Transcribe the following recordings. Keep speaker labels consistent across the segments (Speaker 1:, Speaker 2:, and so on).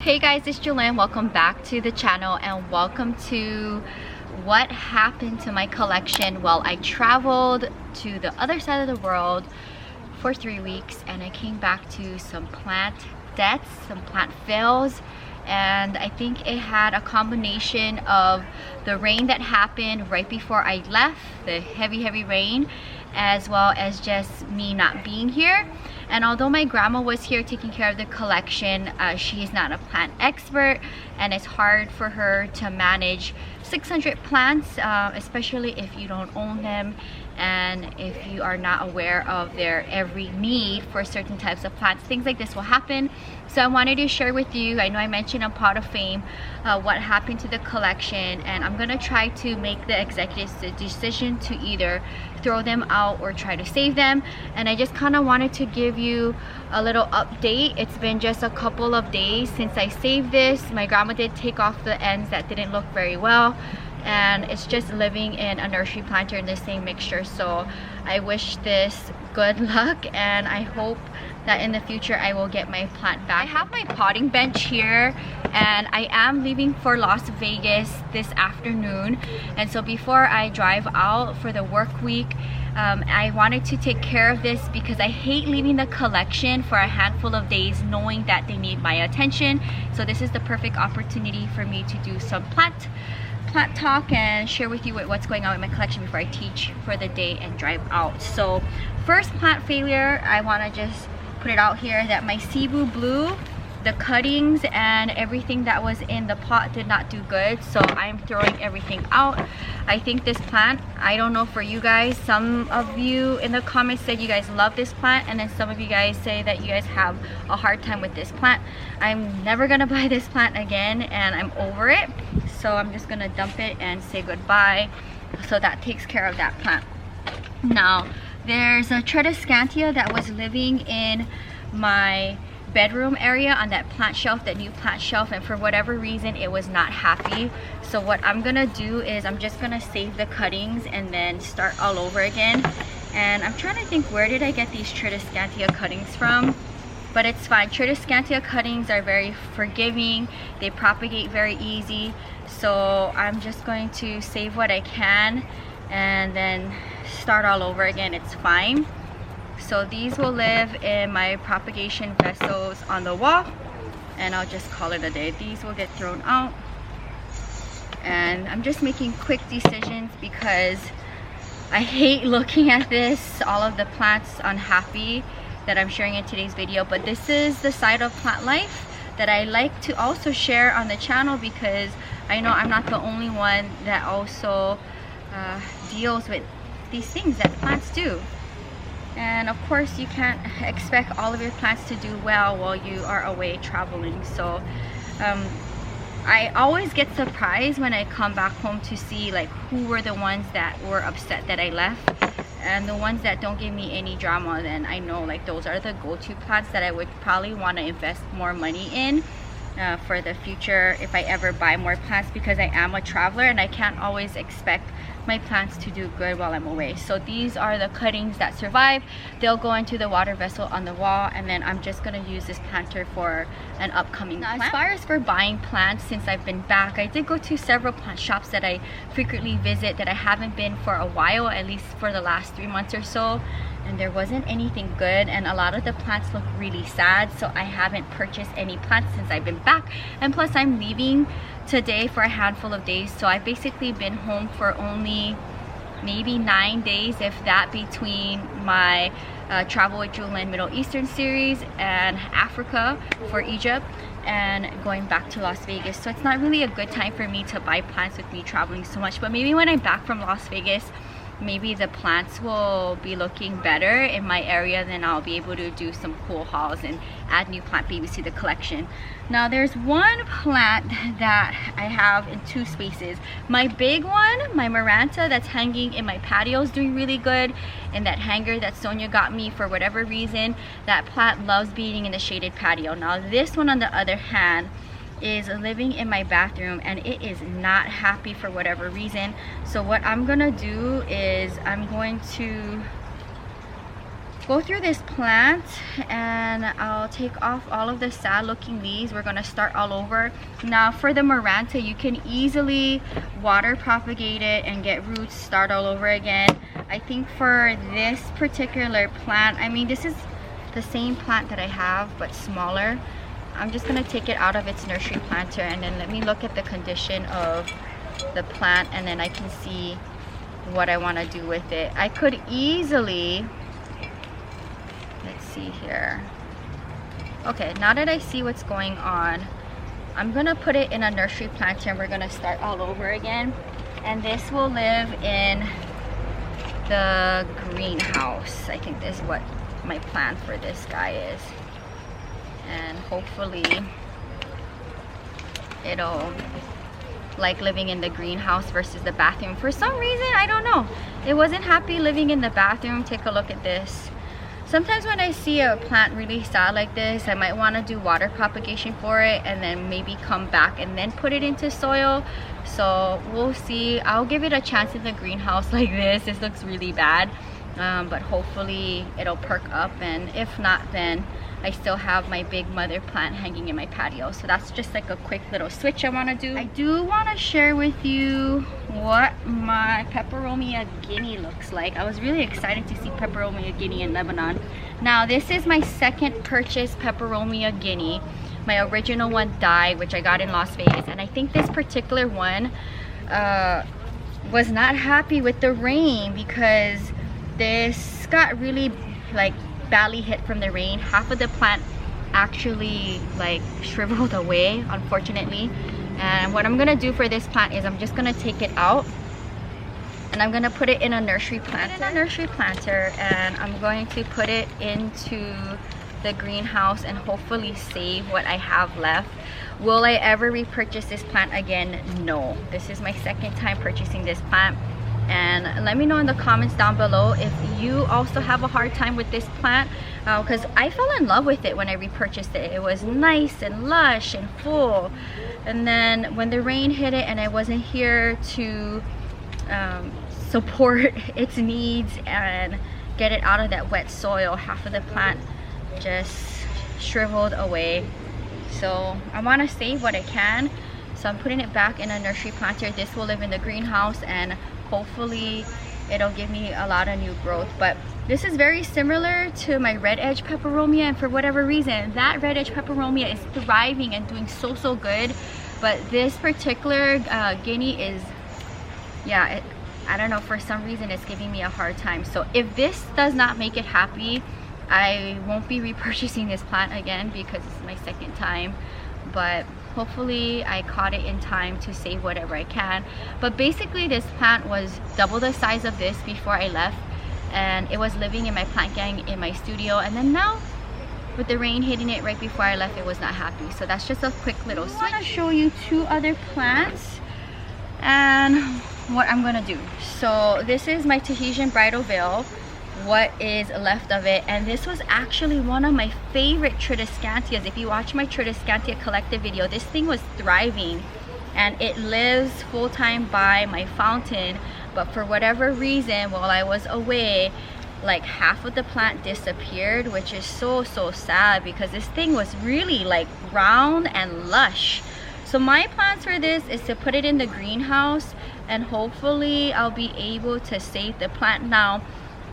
Speaker 1: Hey guys, it's Jewelyn. Welcome back to the channel and welcome to what happened to my collection. Well, I traveled to the other side of the world for 3 weeks and I came back to some plant deaths, some plant fails, and I think it had a combination of the rain that happened right before I left, the heavy rain, as well as just me not being here. And although my grandma was here taking care of the collection, she is not a plant expert and it's hard for her to manage 600 plants, especially if you don't own them and if you are not aware of their every need for certain types of plants. Things like this will happen. So I wanted to share with you, I know I mentioned on Pot of Fame what happened to the collection, and I'm gonna try to make the executive decision to either throw them out or try to save them. And I just kind of wanted to give you a little update. It's been just a couple of days since I saved this. My grandma did take off the ends that didn't look very well, and it's just living in a nursery planter in the same mixture. So I wish this good luck and I hope that in the future I will get my plant back. I have my potting bench here and I am leaving for Las Vegas this afternoon, and so before I drive out for the work week, I wanted to take care of this because I hate leaving the collection for a handful of days knowing that they need my attention. So this is the perfect opportunity for me to do some plant talk and share with you what's going on with my collection before I teach for the day and drive out. So first plant failure, I want to just put it out here that my Cebu Blue, the cuttings and everything that was in the pot did not do good, so I'm throwing everything out. I think this plant, I don't know for you guys, some of you in the comments said you guys love this plant, and then some of you guys say that you guys have a hard time with this plant. I'm never gonna buy this plant again and I'm over it, so I'm just gonna dump it and say goodbye. So that takes care of that plant. Now there's a Tradescantia that was living in my bedroom area on that plant shelf, that new plant shelf, and for whatever reason it was not happy. So what I'm gonna do is I'm just gonna save the cuttings and then start all over again. And I'm trying to think, where did I get these Tradescantia cuttings from? But it's fine. Tradescantia cuttings are very forgiving, they propagate very easy, so I'm just going to save what I can and then start all over again. It's fine. So these will live in my propagation vessels on the wall and I'll just call it a day. These will get thrown out, and I'm just making quick decisions because I hate looking at this, all of the plants unhappy that I'm sharing in today's video. But this is the side of plant life that I like to also share on the channel because I know I'm not the only one that also deals with these things that plants do. And of course you can't expect all of your plants to do well while you are away traveling. So I always get surprised when I come back home to see like who were the ones that were upset that I left, and the ones that don't give me any drama, then I know like those are the go-to plants that I would probably want to invest more money in for the future if I ever buy more plants, because I am a traveler and I can't always expect my plants to do good while I'm away. So these are the cuttings that survive. They'll go into the water vessel on the wall, and then I'm just gonna use this planter for an upcoming plant. As far as for buying plants, since I've been back, I did go to several plant shops that I frequently visit that I haven't been for a while, at least for the last 3 months or so, and there wasn't anything good, and a lot of the plants look really sad, so I haven't purchased any plants since I've been back. And plus I'm leaving today for a handful of days, so I've basically been home for only maybe 9 days, if that, between my Travel with Jewelyn Middle Eastern series and Africa for Egypt and going back to Las Vegas. So it's not really a good time for me to buy plants with me traveling so much, but maybe when I'm back from Las Vegas, maybe the plants will be looking better in my area, then I'll be able to do some cool hauls and add new plant babies to the collection. Now there's one plant that I have in 2 spaces. My big one, my Morontia, that's hanging in my patio, is doing really good. And that hanger that Sonia got me, for whatever reason, that plant loves being in the shaded patio. Now this one, on the other hand, is living in my bathroom and it is not happy for whatever reason. So what I'm gonna do is I'm going to go through this plant and I'll take off all of the sad looking leaves. We're gonna start all over. Now for the Morontia, you can easily water propagate it and get roots, start all over again. I think for this particular plant, I mean, this is the same plant that I have but smaller. I'm just gonna take it out of its nursery planter and then let me look at the condition of the plant, and then I can see what I want to do with it. I could easily, let's see here. Okay, now that I see what's going on, I'm gonna put it in a nursery planter and we're gonna start all over again. And this will live in the greenhouse. I think this is what my plan for this guy is, and hopefully it'll like living in the greenhouse versus the bathroom. For some reason, I don't know, it wasn't happy living in the bathroom. Take a look at this. Sometimes when I see a plant really sad like this, I might want to do water propagation for it and then maybe come back and then put it into soil. So we'll see. I'll give it a chance in the greenhouse like this. This looks really bad, but hopefully it'll perk up, and if not, then I still have my big mother plant hanging in my patio. So that's just like a quick little switch I want to do. I do want to share with you what my Peperomia Guinea looks like. I was really excited to see Peperomia Guinea in Lebanon. Now this is my second purchase Peperomia Guinea. My original one died, which I got in Las Vegas, and I think this particular one was not happy with the rain because this got really like badly hit from the rain. Half of the plant actually like shriveled away, unfortunately. And what I'm gonna do for this plant is I'm just gonna take it out and I'm gonna put it in a nursery planter. And I'm going to put it into the greenhouse and hopefully save what I have left. Will I ever repurchase this plant again? No. This is my second time purchasing this plant. And let me know in the comments down below if you also have a hard time with this plant, because I fell in love with it when I repurchased it. It was nice and lush and full, and then when the rain hit it and I wasn't here to support its needs and get it out of that wet soil, half of the plant just shriveled away. So I want to save what I can, so I'm putting it back in a nursery planter. This will live in the greenhouse and hopefully it'll give me a lot of new growth. But this is very similar to my red edge peperomia, and for whatever reason that red edge peperomia is thriving and doing so good, but this particular guinea is, yeah, I don't know, for some reason it's giving me a hard time. So if this does not make it happy, I won't be repurchasing this plant again because it's my second time. But hopefully I caught it in time to save whatever I can. But basically this plant was double the size of this before I left, and it was living in my plant gang in my studio, and then now with the rain hitting it right before I left, it was not happy. So that's just a quick little switch. I want to show you two other plants and what I'm gonna do. So this is my Tahitian bridal veil, what is left of it, and this was actually one of my favorite tridescantias. If you watch my tridescantia collective video, this thing was thriving and it lives full-time by my fountain, but for whatever reason while I was away, like half of the plant disappeared, which is so sad because this thing was really like round and lush. So my plans for this is to put it in the greenhouse and hopefully I'll be able to save the plant. Now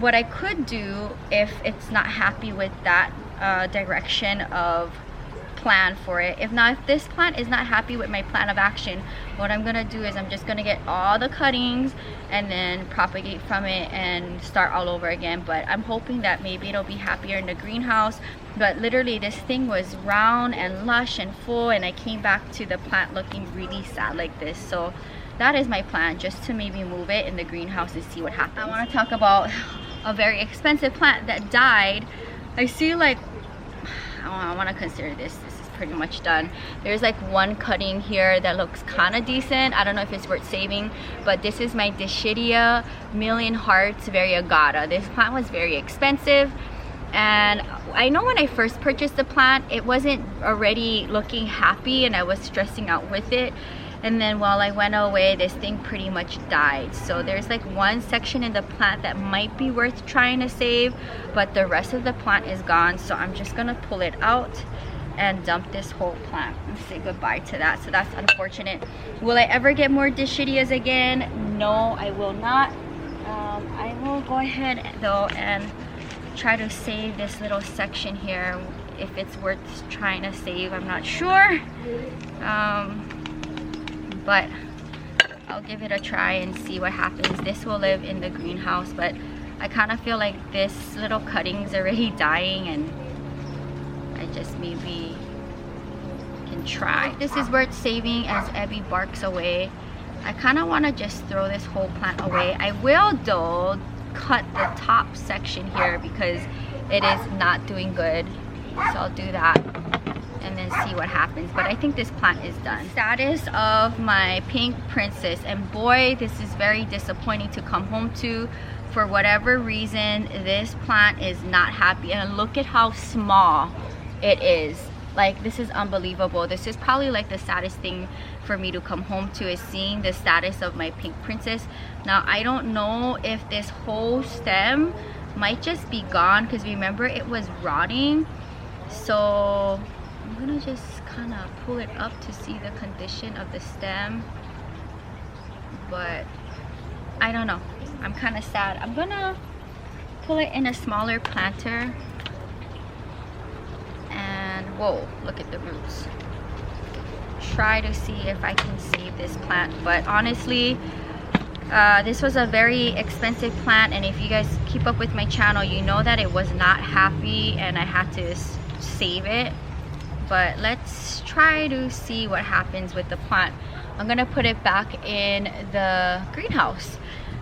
Speaker 1: what I could do, if it's not happy with that direction of plan for it, if this plant is not happy with my plan of action, what I'm gonna do is I'm just gonna get all the cuttings and then propagate from it and start all over again. But I'm hoping that maybe it'll be happier in the greenhouse. But literally this thing was round and lush and full, and I came back to the plant looking really sad like this. So that is my plan, just to maybe move it in the greenhouse and see what happens. I want to talk about a very expensive plant that died. I see like, I want to consider this is pretty much done. There's like one cutting here that looks kind of decent. I don't know if it's worth saving, but this is my Dischidia Million Hearts Variegata. This plant was very expensive, and I know when I first purchased the plant it wasn't already looking happy and I was stressing out with it. and then while I went away, this thing pretty much died. So there's like one section in the plant that might be worth trying to save, but the rest of the plant is gone. So I'm just gonna pull it out and dump this whole plant and say goodbye to that. So that's unfortunate. Will I ever get more dischidias again? No, I will not. I will go ahead though and try to save this little section here. If it's worth trying to save, I'm not sure. But I'll give it a try and see what happens. This will live in the greenhouse, but I kind of feel like this little cutting's already dying, and I just maybe can try. This is worth saving as Abby barks away. I kind of want to just throw this whole plant away. I will though cut the top section here because it is not doing good. So I'll do that and then see what happens. But I think this plant is done. Status of my pink princess, and boy, this is very disappointing to come home to. For whatever reason, this plant is not happy, and look at how small it is. Like, this is unbelievable. This is probably like the saddest thing for me to come home to, is seeing the status of my pink princess. Now I don't know if this whole stem might just be gone, because remember it was rotting. So I'm gonna just kind of pull it up to see the condition of the stem, but I don't know. I'm kind of sad. I'm gonna pull it in a smaller planter. And whoa, look at the roots. Try to see if I can save this plant, but honestly, this was a very expensive plant, and if you guys keep up with my channel, you know that it was not happy and I had to save it. But let's try to see what happens with the plant. I'm gonna put it back in the greenhouse.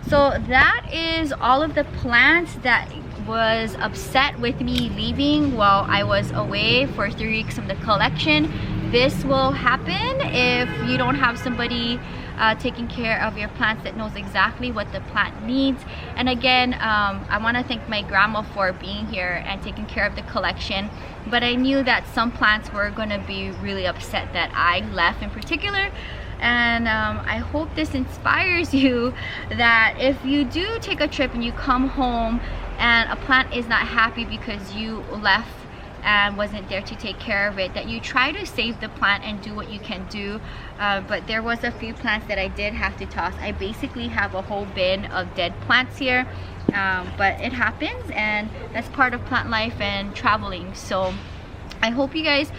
Speaker 1: So that is all of the plants that was upset with me leaving while I was away for 3 weeks from the collection. This will happen if you don't have somebody taking care of your plants that knows exactly what the plant needs. And again, I want to thank my grandma for being here and taking care of the collection, but I knew that some plants were going to be really upset that I left in particular. And I hope this inspires you that if you do take a trip and you come home and a plant is not happy because you left and wasn't there to take care of it, that you try to save the plant and do what you can do. But there was a few plants that I did have to toss. I basically have a whole bin of dead plants here, but it happens, and that's part of plant life and traveling. So I hope you guys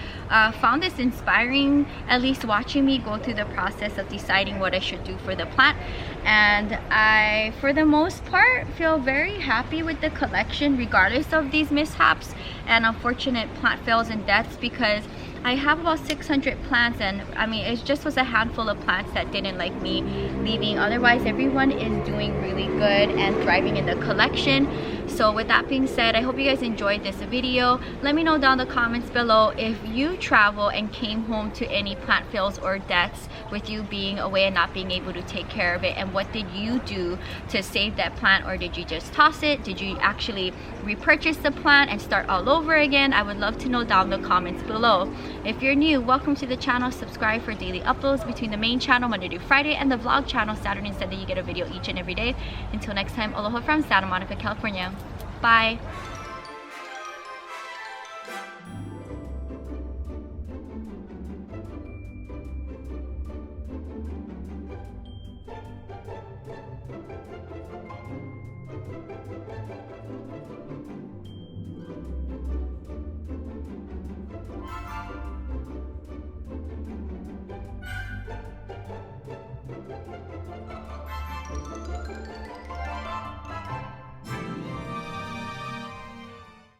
Speaker 1: found this inspiring, at least watching me go through the process of deciding what I should do for the plant. And I, for the most part, feel very happy with the collection regardless of these mishaps and unfortunate plant fails and deaths, because I have about 600 plants, and I mean, it just was a handful of plants that didn't like me leaving. Otherwise, everyone is doing really good and thriving in the collection. So with that being said, I hope you guys enjoyed this video. Let me know down in the comments below if you travel and came home to any plant fails or deaths with you being away and not being able to take care of it, and what did you do to save that plant, or did you just toss it? Did you actually repurchase the plant and start all over again? I would love to know down in the comments below. If you're new, welcome to the channel. Subscribe for daily uploads between the main channel Monday to Friday and the vlog channel Saturday and Sunday. You get a video each and every day. Until next time, aloha from Santa Monica, California. Bye.